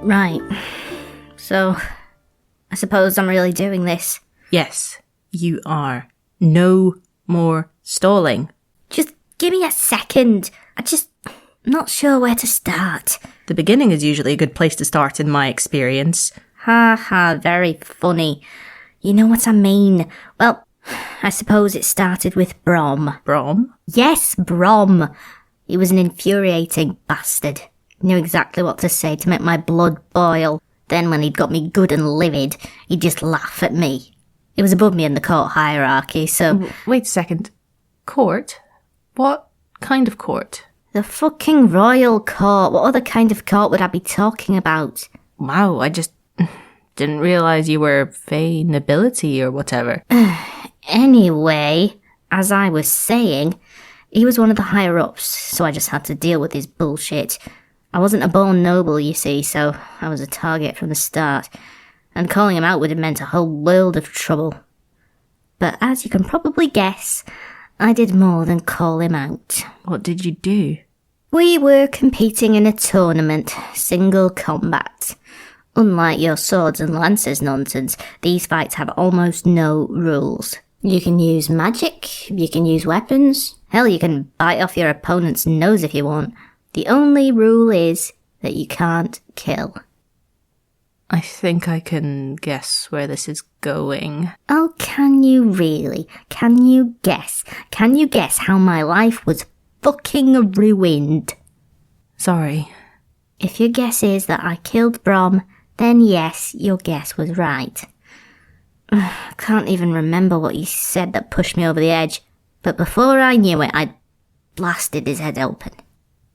Right. So, I suppose I'm really doing this. Yes, you are. No more stalling. Just give me a second. I'm not sure where to start. The beginning is usually a good place to start in my experience. Ha ha, very funny. You know what I mean. Well, I suppose it started with Brom. Brom? Yes, Brom. He was an infuriating bastard. Knew exactly what to say to make my blood boil. Then when he'd got me good and livid, he'd just laugh at me. He was above me in the court hierarchy, so... Wait a second. Court? What kind of court? The fucking royal court. What other kind of court would I be talking about? Wow, I just didn't realise you were Fey nobility or whatever. Anyway, as I was saying, he was one of the higher-ups, so I just had to deal with his bullshit. I wasn't a born noble, you see, so I was a target from the start, and calling him out would have meant a whole world of trouble. But as you can probably guess, I did more than call him out. What did you do? We were competing in a tournament, single combat. Unlike your swords and lances nonsense, these fights have almost no rules. You can use magic, you can use weapons, hell, you can bite off your opponent's nose if you want. The only rule is that you can't kill. I think I can guess where this is going. Oh, can you really? Can you guess? Can you guess how my life was fucking ruined? Sorry. If your guess is that I killed Brom, then yes, your guess was right. I can't even remember what you said that pushed me over the edge, but before I knew it, I blasted his head open.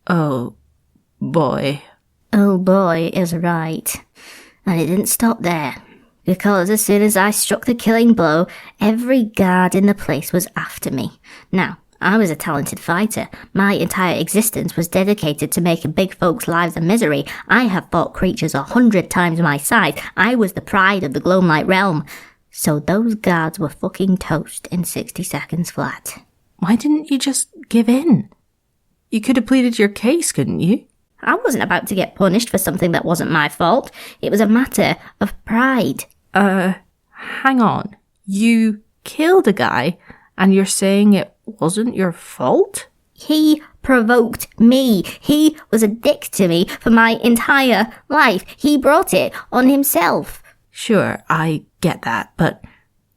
Oh, boy. Oh boy is right. And it didn't stop there, because as soon as I struck the killing blow, every guard in the place was after me. Now, I was a talented fighter. My entire existence was dedicated to making big folks' lives a misery. I have fought creatures 100 times my size. I was the pride of the Gloamlight realm. So those guards were fucking toast in 60 seconds flat. Why didn't you just give in? You could have pleaded your case, couldn't you? I wasn't about to get punished for something that wasn't my fault. It was a matter of pride. Hang on. You killed a guy, and you're saying it wasn't your fault? He provoked me. He was a dick to me for my entire life. He brought it on himself. Sure, I get that, but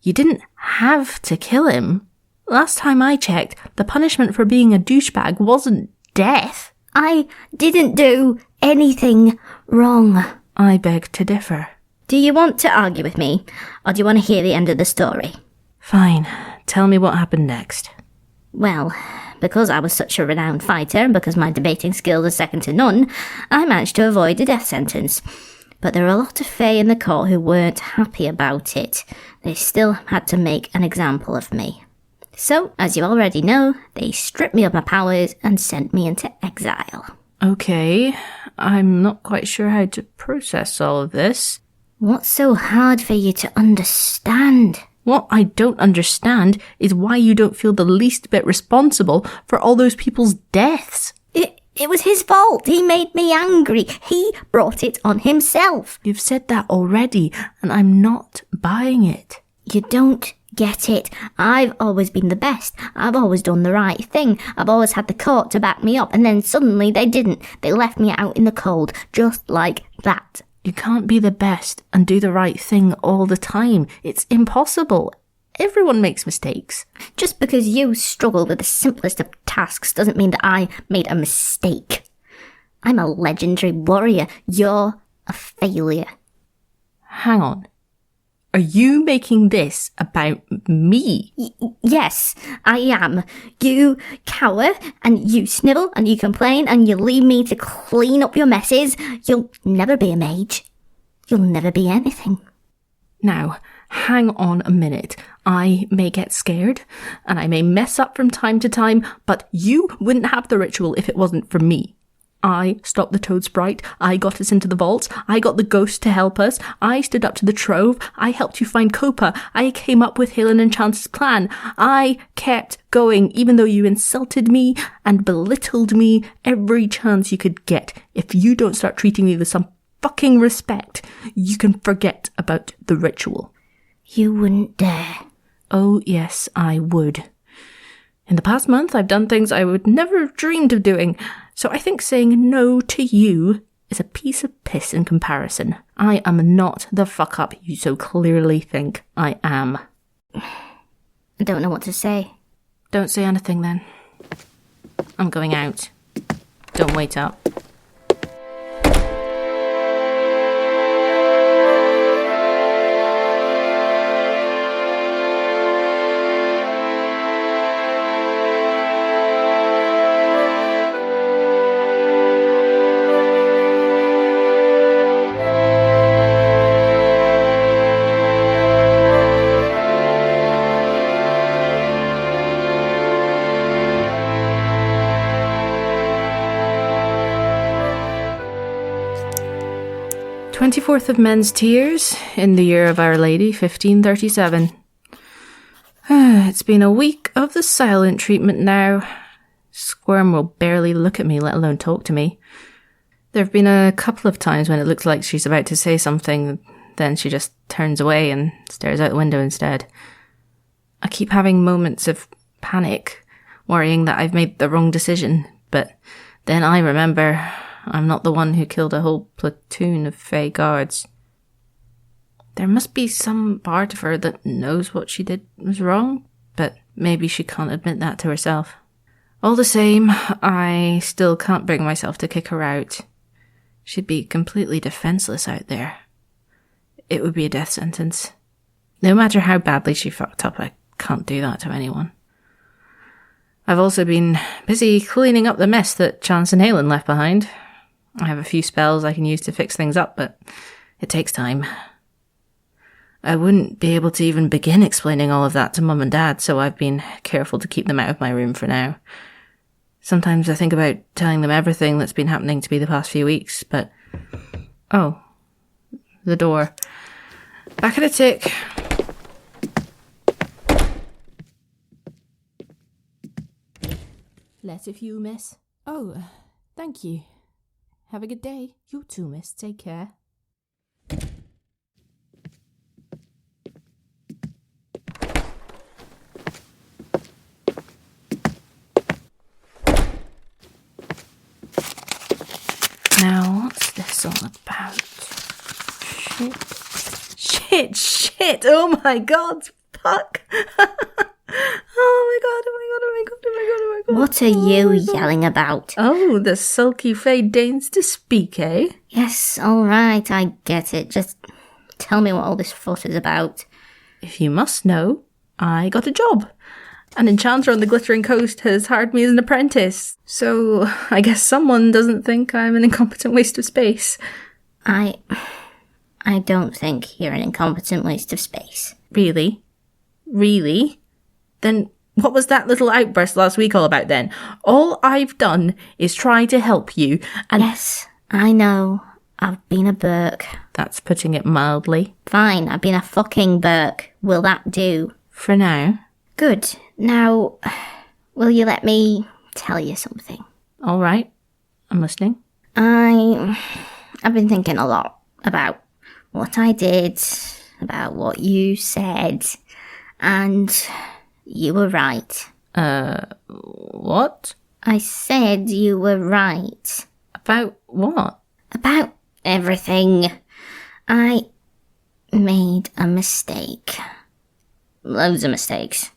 you didn't have to kill him. Last time I checked, the punishment for being a douchebag wasn't death. I didn't do anything wrong. I beg to differ. Do you want to argue with me, or do you want to hear the end of the story? Fine. Tell me what happened next. Well, because I was such a renowned fighter, and because my debating skills are second to none, I managed to avoid a death sentence. But there are a lot of Fae in the court who weren't happy about it. They still had to make an example of me. So, as you already know, they stripped me of my powers and sent me into exile. Okay, I'm not quite sure how to process all of this. What's so hard for you to understand? What I don't understand is why you don't feel the least bit responsible for all those people's deaths. It was his fault. He made me angry. He brought it on himself. You've said that already, and I'm not buying it. You don't get it. I've always been the best. I've always done the right thing. I've always had the court to back me up, and then suddenly they didn't. They left me out in the cold, just like that. You can't be the best and do the right thing all the time. It's impossible. Everyone makes mistakes. Just because you struggle with the simplest of tasks doesn't mean that I made a mistake. I'm a legendary warrior. You're a failure. Hang on. Are you making this about me? Yes, I am. You cower, and you snivel, and you complain, and you leave me to clean up your messes. You'll never be a mage. You'll never be anything. Now, hang on a minute. I may get scared, and I may mess up from time to time, but you wouldn't have the ritual if it wasn't for me. I stopped the toad sprite, I got us into the vaults, I got the ghost to help us, I stood up to the trove, I helped you find Copa, I came up with Halen and Chance's plan, I kept going even though you insulted me and belittled me every chance you could get. If you don't start treating me with some fucking respect, you can forget about the ritual. You wouldn't dare. Oh, yes, I would. In the past month, I've done things I would never have dreamed of doing, so I think saying no to you is a piece of piss in comparison. I am not the fuck-up you so clearly think I am. I don't know what to say. Don't say anything, then. I'm going out. Don't wait up. "24th of Men's Tears, in the year of Our Lady, 1537. It's been a week of the silent treatment now. Squirm will barely look at me, let alone talk to me. There have been a couple of times when it looks like she's about to say something, then she just turns away and stares out the window instead. I keep having moments of panic, worrying that I've made the wrong decision, but then I remember I'm not the one who killed a whole platoon of Fey guards. There must be some part of her that knows what she did was wrong, but maybe she can't admit that to herself. All the same, I still can't bring myself to kick her out. She'd be completely defenseless out there. It would be a death sentence. No matter how badly she fucked up, I can't do that to anyone. I've also been busy cleaning up the mess that Chance and Halen left behind. I have a few spells I can use to fix things up, but it takes time. I wouldn't be able to even begin explaining all of that to Mum and Dad, so I've been careful to keep them out of my room for now. Sometimes I think about telling them everything that's been happening to me the past few weeks, but... Oh. The door. Back at a tick. Letter for you, miss. Oh, thank you. Have a good day. You too, miss. Take care. Now, what's this all about? Shit. Oh my god. Fuck. Oh my god. What are you yelling about? Oh, the sulky Fey deigns to speak, eh? Yes, alright, I get it. Just tell me what all this fuss is about. If you must know, I got a job. An enchanter on the Glittering Coast has hired me as an apprentice. So, I guess someone doesn't think I'm an incompetent waste of space. I don't think you're an incompetent waste of space. Really? Then what was that little outburst last week all about then? All I've done is try to help you, and... Yes, I know. I've been a Burke. That's putting it mildly. Fine, I've been a fucking Burke. Will that do? For now. Good. Now, will you let me tell you something? All right. I'm listening. I've been thinking a lot about what I did, about what you said, and you were right. What? I said you were right. About what? About everything. I made a mistake. Loads of mistakes.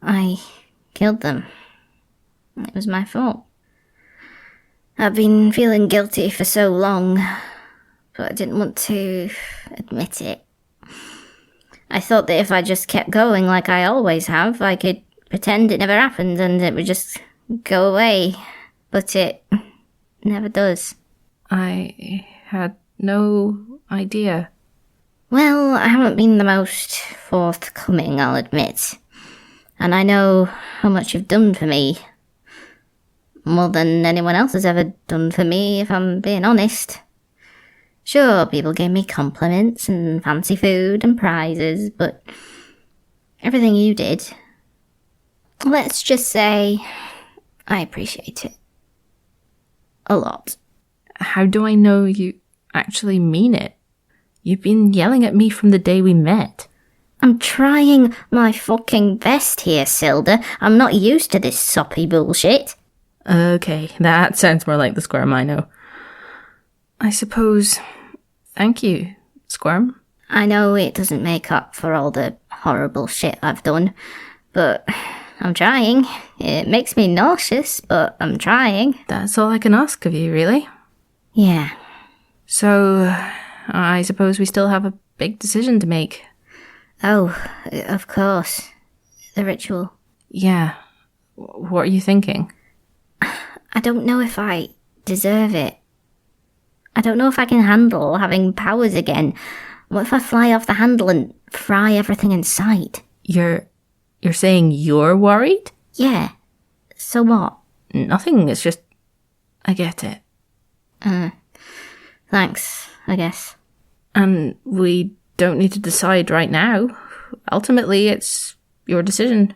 I killed them. It was my fault. I've been feeling guilty for so long, but I didn't want to admit it. I thought that if I just kept going like I always have, I could pretend it never happened and it would just go away. But it never does. I had no idea. Well, I haven't been the most forthcoming, I'll admit. And I know how much you've done for me. More than anyone else has ever done for me, if I'm being honest. Sure, people gave me compliments and fancy food and prizes, but everything you did, let's just say, I appreciate it. A lot. How do I know you actually mean it. You've been yelling at me from the day we met. I'm trying my fucking best here, Sylda. I'm not used to this soppy bullshit. Okay, that sounds more like the Squirm I know. I suppose... Thank you, Squirm. I know it doesn't make up for all the horrible shit I've done, but I'm trying. It makes me nauseous, but I'm trying. That's all I can ask of you, really. Yeah. So, I suppose we still have a big decision to make. Oh, of course. The ritual. Yeah. What are you thinking? I don't know if I deserve it. I don't know if I can handle having powers again. What if I fly off the handle and fry everything in sight? You're saying you're worried? Yeah. So what? Nothing, it's just... I get it. Thanks, I guess. And we don't need to decide right now. Ultimately, it's your decision.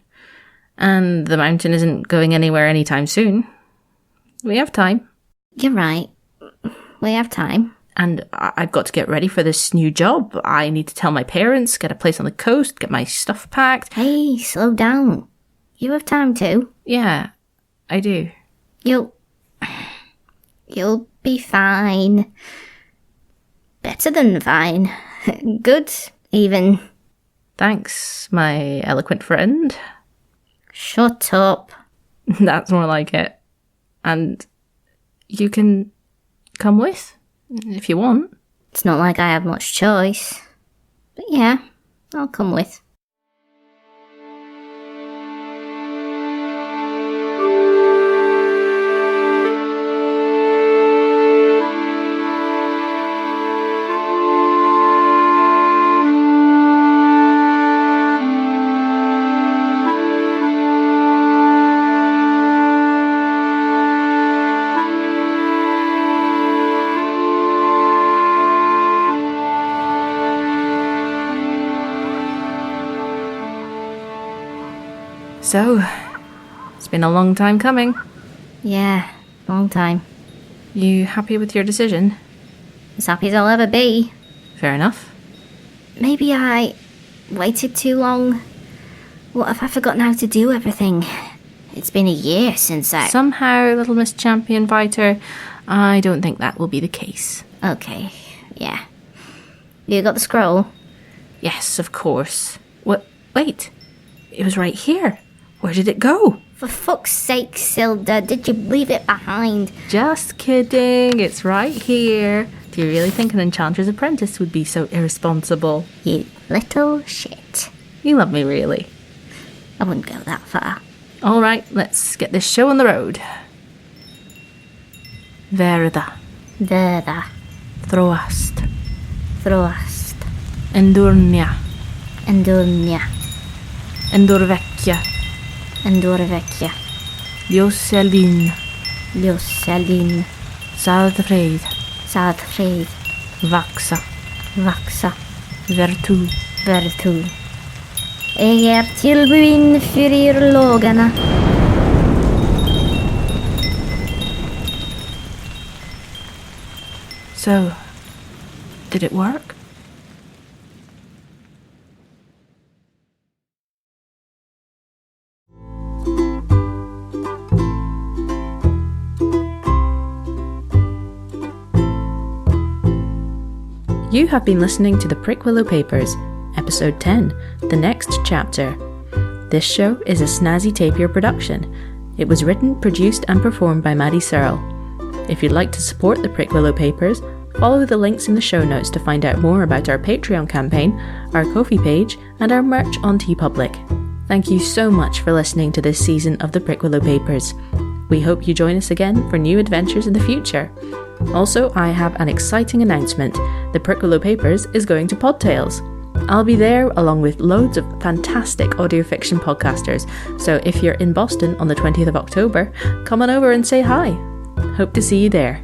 And the mountain isn't going anywhere anytime soon. We have time. You're right. We have time. And I've got to get ready for this new job. I need to tell my parents, get a place on the coast, get my stuff packed. Hey, slow down. You have time too. Yeah, I do. You'll be fine. Better than fine. Good, even. Thanks, my eloquent friend. Shut up. That's more like it. And you can come with, if you want. It's not like I have much choice. But yeah, I'll come with. So, it's been a long time coming. Yeah, long time. You happy with your decision? As happy as I'll ever be. Fair enough. Maybe I waited too long. What if I forgotten how to do everything? It's been a year since I... Somehow, little Miss Champion Fighter, I don't think that will be the case. Okay, yeah. You got the scroll? Yes, of course. What? Wait. It was right here. Where did it go? For fuck's sake, Sylda, did you leave it behind? Just kidding. It's right here. Do you really think an enchanter's apprentice would be so irresponsible? You little shit. You love me, really. I wouldn't go that far. All right, let's get this show on the road. Verda. Verda. Throast. Throast. Endurnia. Endurnia. Endurvecchia. Endurvecchia. Ljoselin. Ljoselin. Sadfred. Sadfred. Vaxa. Vaxa. Vertu. Vertu. Jag tillbyn för lågarna. So, did it work? You have been listening to the Prickwillow Papers, Episode 10, The Next Chapter. This show is a Snazzy Tapir production. It was written, produced and performed by Maddy Searle. If you'd like to support the Prickwillow Papers, follow the links in the show notes to find out more about our Patreon campaign, our Ko-fi page and our merch on TeePublic. Thank you so much for listening to this season of the Prickwillow Papers. We hope you join us again for new adventures in the future. Also, I have an exciting announcement. The Prickwillow Papers is going to PodTales. I'll be there along with loads of fantastic audio fiction podcasters, so if you're in Boston on the 20th of October, come on over and say hi. Hope to see you there.